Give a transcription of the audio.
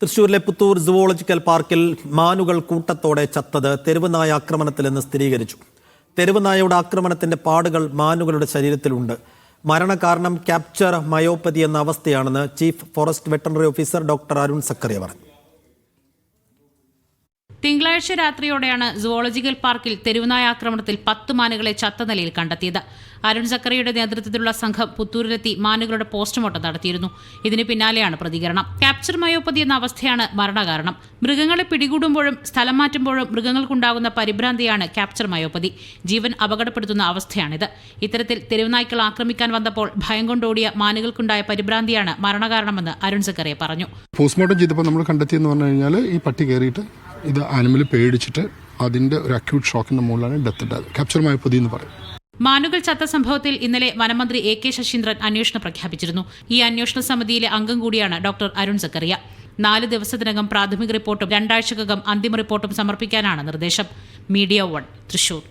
തൃശൂരിലെ പുത്തൂർ സുവോളജിക്കൽ പാർക്കിൽ മാനുകൾ കൂട്ടത്തോടെ ചത്തത് തെരുവുനായ ആക്രമണത്തിലെന്ന് സ്ഥിരീകരിച്ചു. തെരുവുനായയുടെ ആക്രമണത്തിന്റെ പാടുകൾ മാനുകളുടെ ശരീരത്തിലുണ്ട്. മരണകാരണം ക്യാപ്ചർ മയോപ്പതി എന്ന അവസ്ഥയാണെന്ന് chief forest veterinary officer doctor Arun Zacharia പറഞ്ഞു. തിങ്കളാഴ്ച രാത്രിയോടെയാണ് സുവോളജിക്കൽ പാർക്കിൽ തെരുവുനായ ആക്രമണത്തിൽ 10 മാനുകളെ ചത്ത നിലയിൽ കണ്ടെത്തിയത്. അരുൺ സക്കറിയുടെ നേതൃത്വത്തിലുള്ള സംഘം പുത്തൂരിലെത്തി മാനുകളുടെ പോസ്റ്റ്മോർട്ടം നടത്തിയിരുന്നു. ഇതിന് പിന്നാലെയാണ് പ്രതികരണം. ക്യാപ്ചർ മയോപ്പതി എന്ന അവസ്ഥയാണ് മരണകാരണം. മൃഗങ്ങളെ പിടികൂടുമ്പോഴും സ്ഥലം മാറ്റുമ്പോഴും മൃഗങ്ങൾക്കുണ്ടാകുന്ന പരിഭ്രാന്തിയാണ് ക്യാപ്ചർ മയോപ്പതി. ജീവൻ അപകടപ്പെടുത്തുന്ന അവസ്ഥയാണിത്. ഇത്തരത്തിൽ തെരുവുനായ്ക്കൾ ആക്രമിക്കാൻ വന്നപ്പോൾ ഭയം കൊണ്ടോടിയ മാനുകൾക്കുണ്ടായ പരിഭ്രാന്തിയാണ് മരണകാരണമെന്ന് അരുൺ സക്കറിയ പറഞ്ഞു. പോസ്റ്റ്മോർട്ടം ചെയ്തപ്പോൾ നമ്മൾ കണ്ടെത്തിയെന്ന് പറഞ്ഞു കഴിഞ്ഞാൽ ഈ പട്ടി കയറിയിട്ട് ഇത് ആനിമൽ പേടിച്ചിട്ട് അതിന്റെ ഒരു അക്യൂട്ട് ഷോക്കിന്റെ മുകളിലാണ് ഡെത്ത് ഉണ്ടായത്. ക്യാപ്ചർ മയോപ്പതി എന്ന് പറയും. മാനുകൾ ചത്ത സംഭവത്തിൽ ഇന്നലെ വനമന്ത്രി AK ശശീന്ദ്രൻ അന്വേഷണം പ്രഖ്യാപിച്ചിരുന്നു. ഈ അന്വേഷണ സമിതിയിലെ അംഗം കൂടിയാണ് ഡോക്ടർ അരുൺ സക്കറിയ. 4 ദിവസത്തിനകം പ്രാഥമിക റിപ്പോർട്ടും 2 ആഴ്ചക്കകം അന്തിമ റിപ്പോർട്ടും സമർപ്പിക്കാനാണ് നിർദ്ദേശം. മീഡിയ 1 തൃശൂർ.